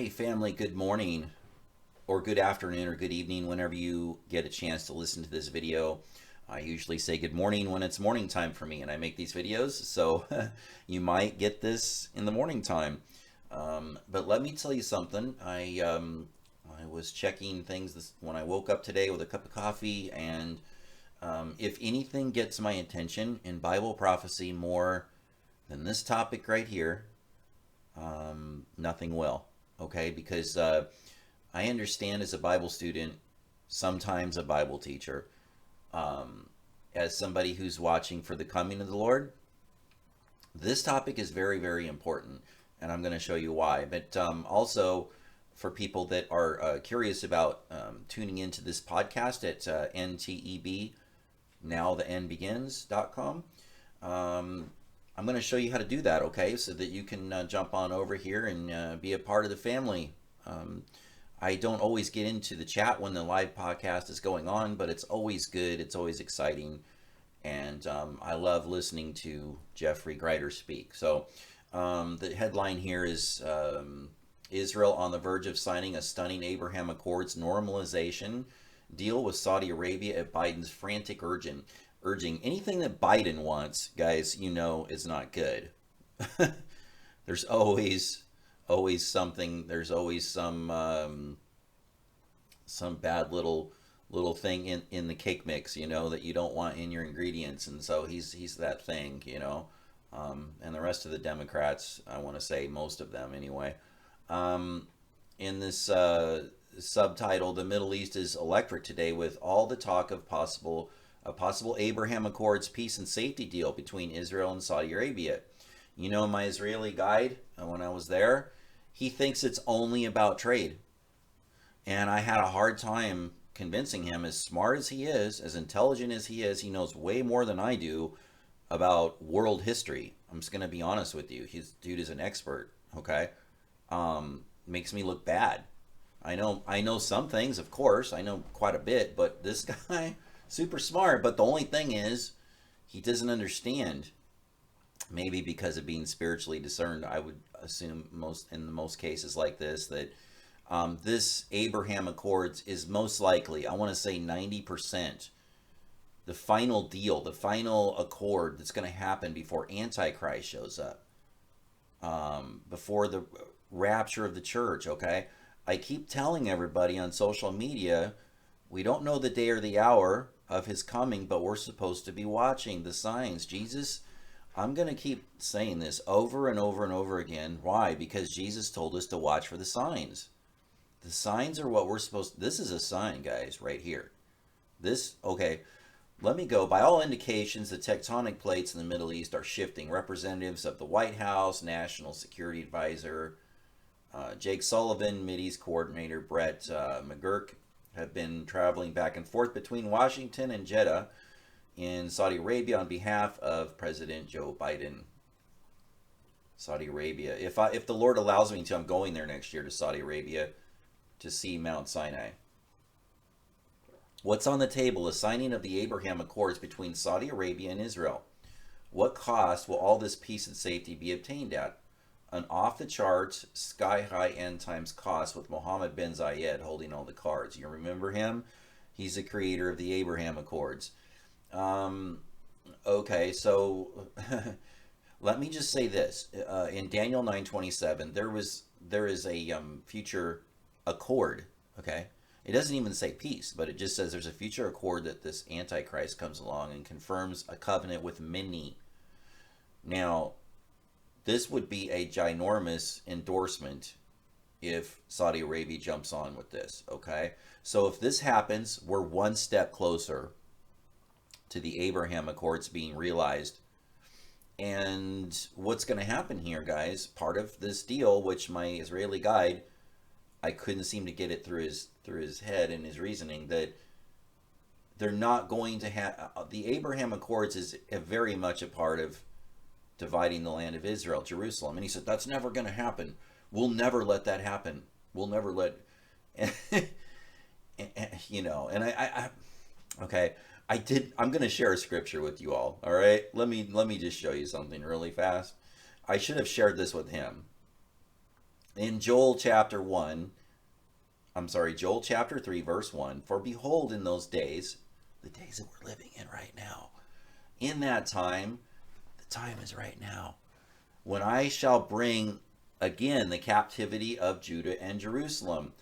Hey family, good morning or good afternoon or good evening whenever you get a chance to listen to this video. I usually say good morning when it's morning time for me and I make these videos, so you might get this in the morning time. But let me tell you something. I was checking things when I woke up today with a cup of coffee, and if anything gets my attention in Bible prophecy more than this topic right here, nothing will. Okay, because I understand as a Bible student, sometimes a Bible teacher, as somebody who's watching for the coming of the Lord, this topic is very, very important, and I'm going to show you why. But also, for people that are curious about tuning into this podcast at NTEB, now the end begins.com, I'm going to show you how to do that, okay, so that you can jump on over here and be a part of the family. I don't always get into the chat when the live podcast is going on, but it's always good. It's always exciting. And I love listening to Jeffrey Greider speak. So the headline here is Israel on the verge of signing a stunning Abraham Accords normalization deal with Saudi Arabia at Biden's frantic urging. Anything that Biden wants, guys, you know, is not good. There's always something. There's always some bad little thing in the cake mix, you know, that you don't want in your ingredients, and so he's that thing, you know. And the rest of the Democrats, I want to say most of them anyway. In this subtitle, the Middle East is electric today with all the talk of a possible Abraham Accords peace and safety deal between Israel and Saudi Arabia. You know, my Israeli guide, when I was there, he thinks it's only about trade. And I had a hard time convincing him, as smart as he is, as intelligent as he knows way more than I do about world history. I'm just going to be honest with you. His dude is an expert, okay? Makes me look bad. I know some things, of course. I know quite a bit, but this guy, super smart. But the only thing is, he doesn't understand. Maybe because of being spiritually discerned, I would assume in most cases like this that this Abraham Accords is most likely, I want to say 90%, the final deal, the final accord that's going to happen before Antichrist shows up, before the rapture of the church, okay? I keep telling everybody on social media, we don't know the day or the hour of his coming, but we're supposed to be watching the signs. Jesus, I'm going to keep saying this over and over and over again. Why? Because Jesus told us to watch for the signs. The signs are what we're supposed to. This is a sign, guys, right here. Okay, let me go. By all indications, the tectonic plates in the Middle East are shifting. Representatives of the White House, National Security Advisor Jake Sullivan, Mideast Coordinator Brett McGurk have been traveling back and forth between Washington and Jeddah in Saudi Arabia on behalf of President Joe Biden. Saudi Arabia. If the Lord allows me to, I'm going there next year to Saudi Arabia to see Mount Sinai. What's on the table? The signing of the Abraham Accords between Saudi Arabia and Israel. What cost will all this peace and safety be obtained at? An off-the-charts, sky-high end times cost with Mohammed bin Zayed holding all the cards. You remember him? He's the creator of the Abraham Accords. Okay, so let me just say this. In Daniel 9:27, there is a future accord, okay? It doesn't even say peace, but it just says there's a future accord that this Antichrist comes along and confirms a covenant with many. Now, this would be a ginormous endorsement if Saudi Arabia jumps on with this, okay? So if this happens, we're one step closer to the Abraham Accords being realized. And what's going to happen here, guys, part of this deal, which my Israeli guide, I couldn't seem to get it through his head and his reasoning, that they're not going to have, the Abraham Accords is very much a part of dividing the land of Israel, Jerusalem. And he said, that's never going to happen. We'll never let that happen. We'll never let, you know, and okay, I'm going to share a scripture with you all right? Let me just show you something really fast. I should have shared this with him. In Joel chapter 3, verse 1, for behold, in those days, the days that we're living in right now, in that time, the time is right now, when I shall bring again the captivity of Judah and Jerusalem.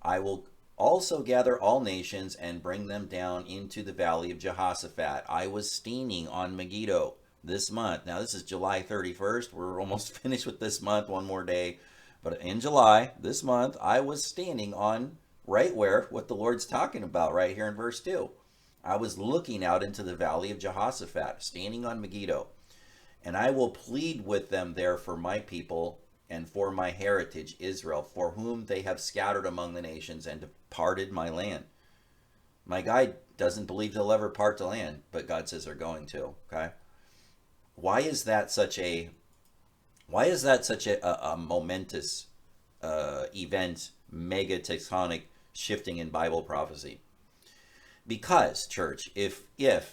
I will also gather all nations and bring them down into the valley of Jehoshaphat. I was staining on Megiddo this month. Now, this is July 31st. We're almost finished with this month, one more day. But in July, this month, I was standing on right where what the Lord's talking about right here in verse 2. I was looking out into the valley of Jehoshaphat, standing on Megiddo. And I will plead with them there for my people and for my heritage Israel, for whom they have scattered among the nations and departed my land. My guy doesn't believe they'll ever part the land, but God says they're going to. Okay, why is that such a momentous event, mega tectonic shifting in Bible prophecy? Because, church, if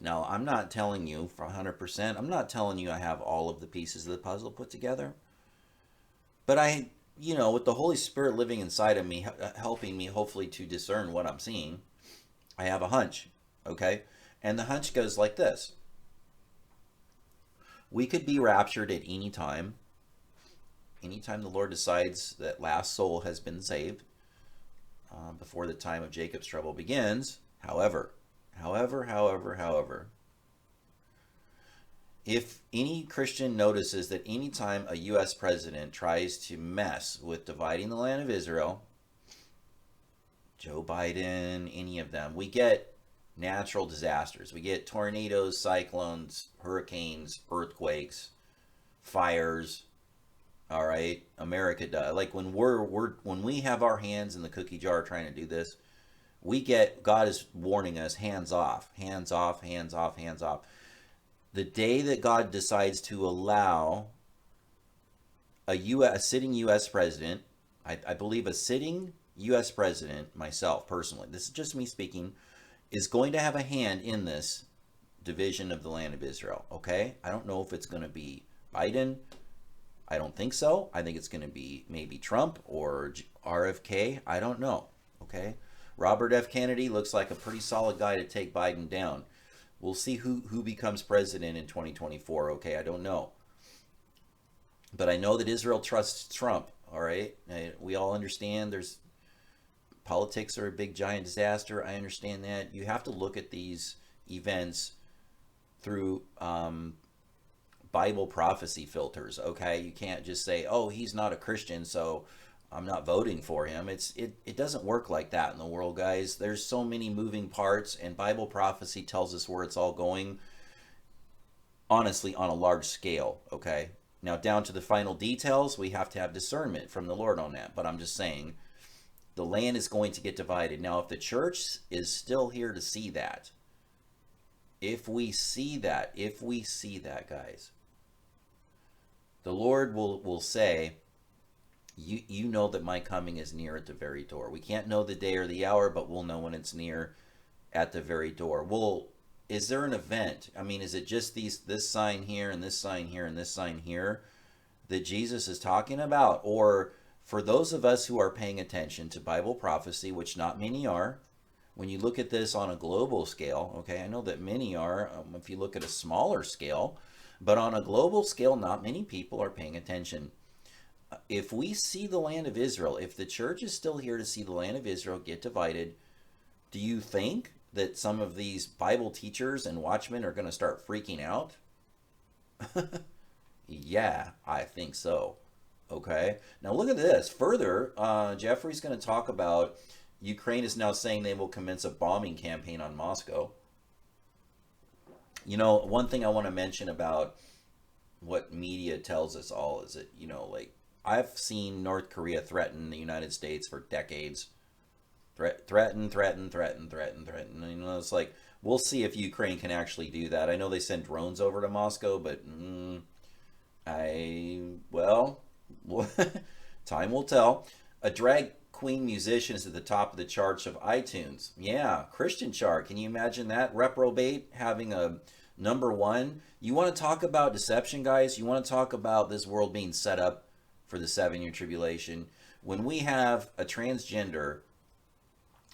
now, I'm not telling you for 100%, I'm not telling you I have all of the pieces of the puzzle put together, but I, with the Holy Spirit living inside of me, helping me hopefully to discern what I'm seeing, I have a hunch, okay? And the hunch goes like this. We could be raptured at any time. Anytime the Lord decides that last soul has been saved, before the time of Jacob's trouble begins. However, if any Christian notices that anytime a U.S. president tries to mess with dividing the land of Israel, Joe Biden, any of them, we get natural disasters. We get tornadoes, cyclones, hurricanes, earthquakes, fires. All right, America does. Like when when we have our hands in the cookie jar trying to do this, God is warning us, hands off, hands off, hands off, hands off. The day that God decides to allow a sitting U.S. president, I believe a sitting U.S. president, myself personally, this is just me speaking, is going to have a hand in this division of the land of Israel. Okay, I don't know if it's going to be Biden. I don't think so. I think it's going to be maybe Trump or RFK. I don't know. Okay, Robert F. Kennedy looks like a pretty solid guy to take Biden down. We'll see who becomes president in 2024. Okay, I don't know. But I know that Israel trusts Trump. All right, we all understand there's politics are a big giant disaster. I understand that. You have to look at these events through Bible prophecy filters. Okay, you can't just say, "Oh, he's not a Christian, so I'm not voting for him." It doesn't work like that in the world, guys. There's so many moving parts, and Bible prophecy tells us where it's all going. Honestly, on a large scale. Okay, now down to the final details, we have to have discernment from the Lord on that. But I'm just saying, the land is going to get divided. Now, if the church is still here to see that, if we see that, guys, the Lord will say, you know that my coming is near at the very door. We can't know the day or the hour, but we'll know when it's near at the very door. Well, is there an event? I mean, is it just this sign here and this sign here and this sign here that Jesus is talking about? Or for those of us who are paying attention to Bible prophecy, which not many are, when you look at this on a global scale, okay, I know that many are, if you look at a smaller scale, but on a global scale, not many people are paying attention. If we see the land of Israel, if the church is still here to see the land of Israel get divided, do you think that some of these Bible teachers and watchmen are going to start freaking out? Yeah, I think so. Okay. Now look at this. Further, Jeffrey's going to talk about Ukraine is now saying they will commence a bombing campaign on Moscow. One thing I want to mention about what media tells us all is that, like, I've seen North Korea threaten the United States for decades. Threaten. It's like, we'll see if Ukraine can actually do that. I know they send drones over to Moscow, but well, time will tell. A drag queen musician is at the top of the charts of iTunes. Yeah, Christian chart. Can you imagine that? Reprobate having a number one. You want to talk about deception, guys? You want to talk about this world being set up for the 7-year tribulation. When we have a transgender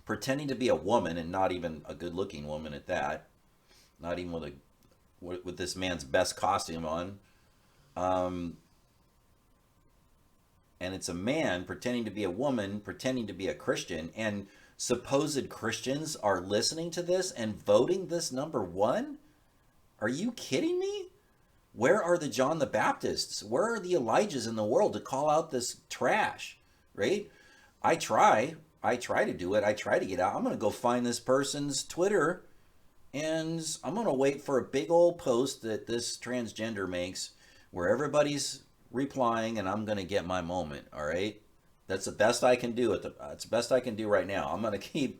pretending to be a woman, and not even a good-looking woman at that, not even with this man's best costume on, and it's a man pretending to be a woman, pretending to be a Christian, and supposed Christians are listening to this and voting this number one? Are you kidding me? Where are the John the Baptists? Where are the Elijahs in the world to call out this trash, right? I try to do it. I try to get out. I'm going to go find this person's Twitter, and I'm going to wait for a big old post that this transgender makes where everybody's replying, and I'm going to get my moment, all right? That's the best I can do. It's the best I can do right now. I'm going to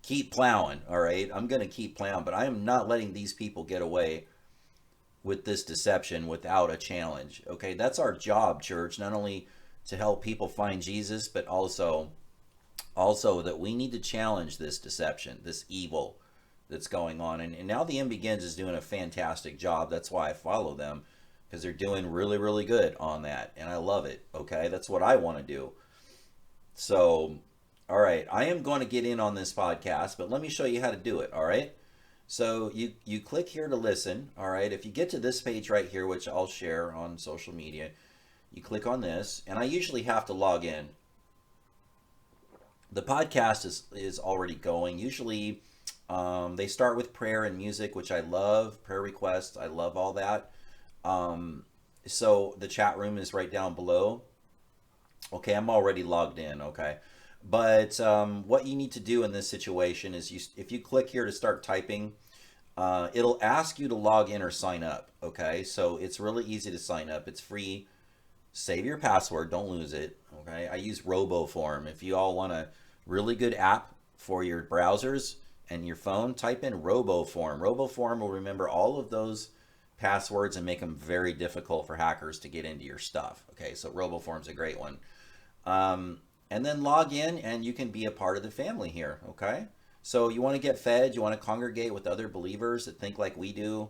keep plowing, all right? I'm going to keep plowing, but I am not letting these people get away with this deception without a challenge, okay? That's our job, church, not only to help people find Jesus, but also that we need to challenge this deception, this evil that's going on. And Now the End Begins is doing a fantastic job. That's why I follow them, because they're doing really, really good on that, and I love it, okay? That's what I want to do. So, all right, I am going to get in on this podcast, but let me show you how to do it, all right? So you click here to listen, all right? If you get to this page right here, which I'll share on social media, you click on this, and I usually have to log in. The podcast is already going. Usually they start with prayer and music, which I love, prayer requests, I love all that. So the chat room is right down below. Okay, I'm already logged in, okay? But what you need to do in this situation is if you click here to start typing, it'll ask you to log in or sign up, okay? So it's really easy to sign up. It's free. Save your password. Don't lose it, okay? I use RoboForm. If you all want a really good app for your browsers and your phone, type in RoboForm. RoboForm will remember all of those passwords and make them very difficult for hackers to get into your stuff, okay? So RoboForm's a great one. And then log in, and you can be a part of the family here, okay? So you want to get fed, you want to congregate with other believers that think like we do,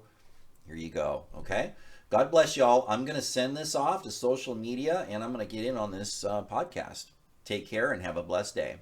here you go, okay? God bless y'all. I'm going to send this off to social media, and I'm going to get in on this podcast. Take care and have a blessed day.